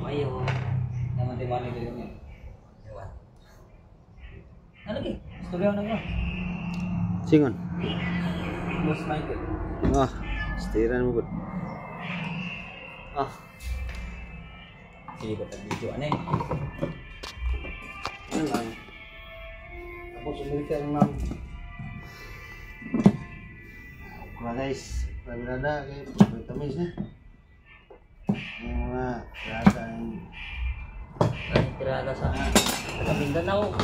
Ayo. Naman di mana dito niya. Ano ki? Istorya na nga. Singon. Boss Michael. Ah, stiran mo gud. Ah. Sige ba video ano eh? Ano lang. Tapos umilita lang. Guys, berada kay vitamin ni. Yung mga berada yang Tirada sa Mindanao.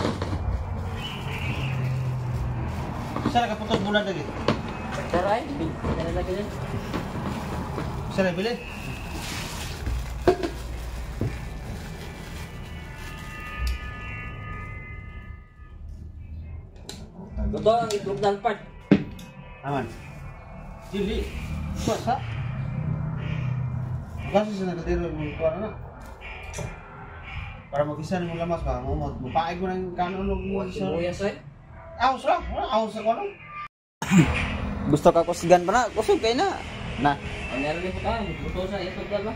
Saan nakaputol bulan lagi? Taray, ano lagi din? Saan nabili? Ito ang itlog ng part. Aman. Jili. Puasa. Kasi sa nakatiro yung kuwan na. Para mag-isa mo lamas ka, mapaig mo ng kanon mo isa. Sibuyas eh. Aos lang, aos sa kuwan. Gusto ka kusgan pa na? Kusog kayo na. Na. Ang meron din po tayo, buto sa itlog ba?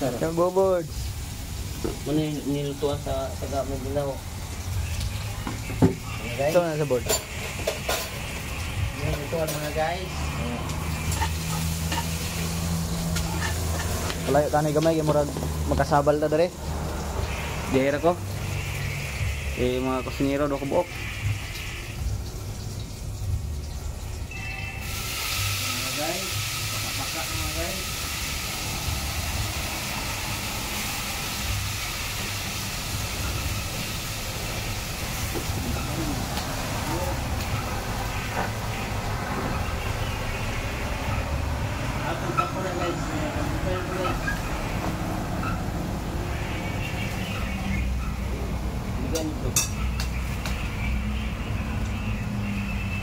Yung bobod. Muna nilutuan sa gamit nila ko. Ito na sa board. Nilutuan mga guys. Kalayo tanay gamay kay murag magkasabal ta dere. Dihira ko. Mga kusinero do ko buok. Mga guys, pakak mga guys.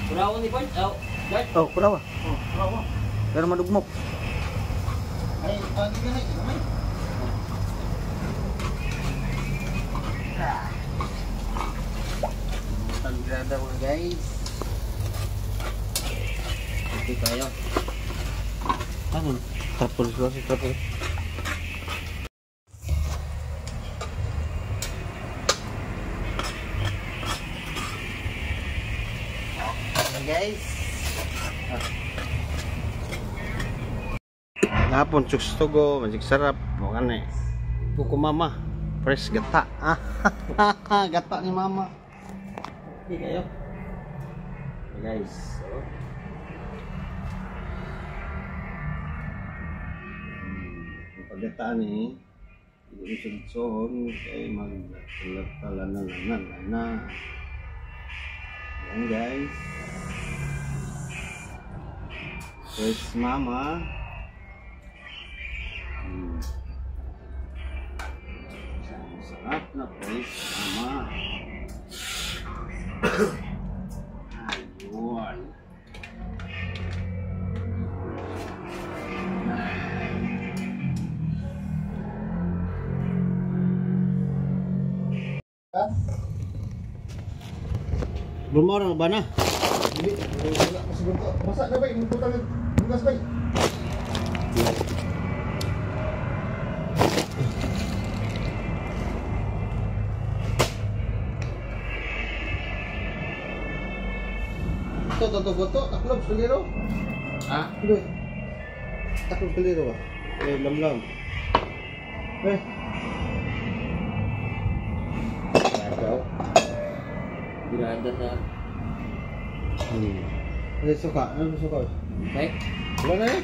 Kurawan ni Bart. Oh, kurawa. Bravo. Pero madugmok. Ay, pagi ka na, kamay. Tanggrada mga guys. Hindi kayo. Ano? Tapos tapos. Guys. Napon chux togo, magic sarap, mo kanay. Buko mama, fresh gata. Gata ni mama. Hindi kayo. Guys. So. Pagkataan ni isugsohon kay magtalatalan na. Ayan guys. Fresh mama. Sarap na fresh mama. Ayun. Bumara ba na? Hindi, wala kasi bunto. Masa na ba? Magputang bukas ba? Ito, buto. Taklob, suliro. Ha? Ito. Taklob, suliro ba? Lamlam. Kagaw. Binanda na. Ano suka? Ano suka? Okay? Wala na eh.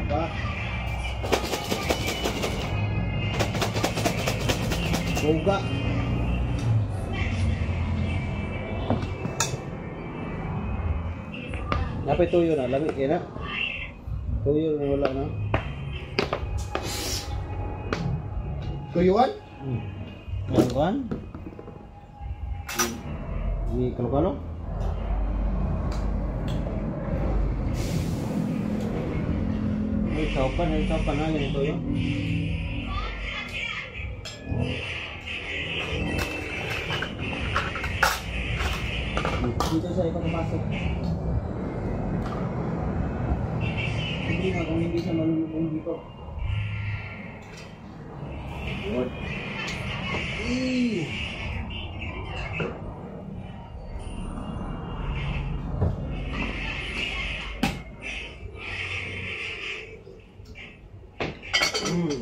Apa? Buga. Napay tuyo na, lamig kayo na. Tuyo na wala na. Kuyuan? Kalkan? Ini kalau Ini sopan aja nih tuyo. Dito sa ipapapasok. Hindi nga kung hindi siya malulubong dito. Yun.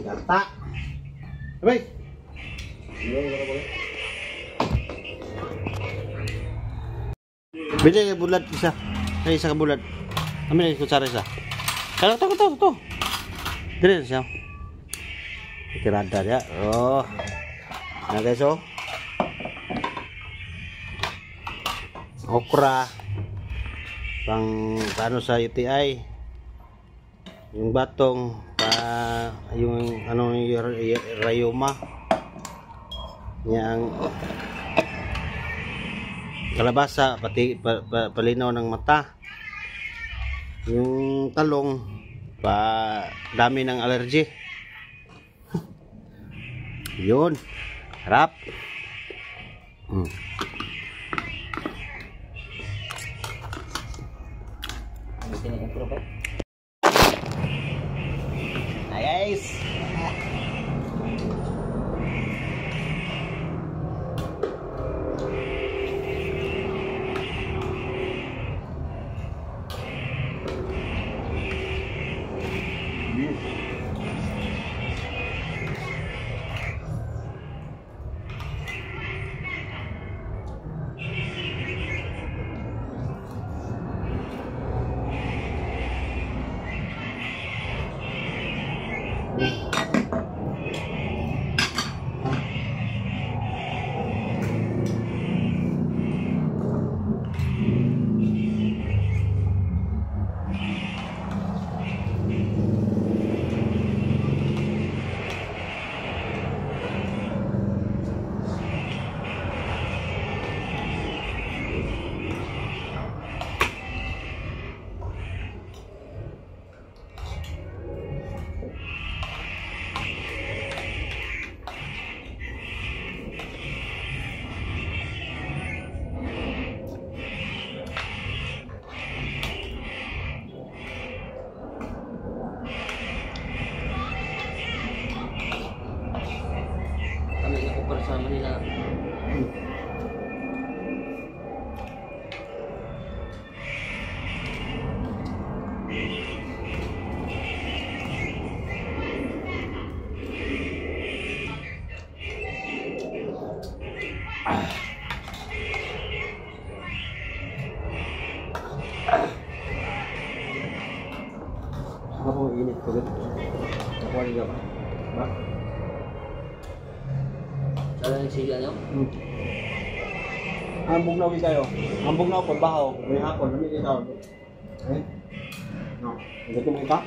Gata. Abay. Bili ka bulat isa. Ay isa ka bulat. Amin na kutsara isa. Kala to. Dire siya. Tirada ya. Oh. Nah guys oh. Okra. Pang paano sa UTI. Yung batong yung ano yung rayuma. Yang kalabasa pati palinaw ng mata. Yung talong pa dami ng allergy. Yun. Harap. Guys. Kami ako para sa Manila. Ako init ko dito. Ako ligaw. Ba? Sana nagsiga niyo? Ambog na uwi kayo. Ambog na ako, bahaw. May hapon, namin ikaw. Eh? No. Gusto mo ikaw?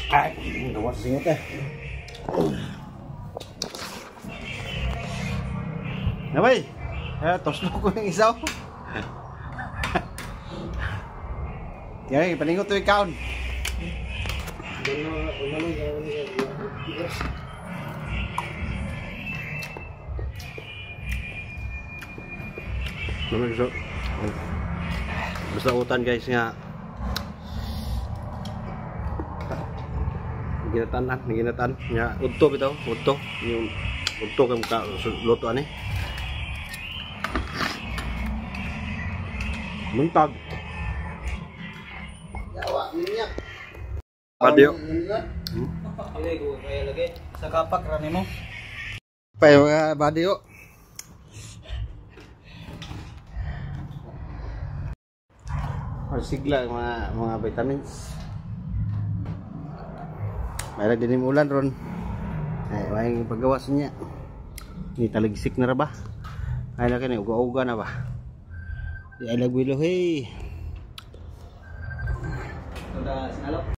Ay, gawa sa singot eh. Nabay, tosno ko yung isaw. Yan, paningot to ikaw. Basta utan guys nga ginatan nya udto bitaw udto yung udto kang luto ani muntag yawa niya Badio Dili ko kaya lagi sa kapak ra nimo. pa mga Badio sigla mga vitamins. Mayroon din yung ulan ron. Ay, may paggawas niya. Ni taligsik na ra ba? Ay na kani uga-uga na ba? Di ay lagwilo hey.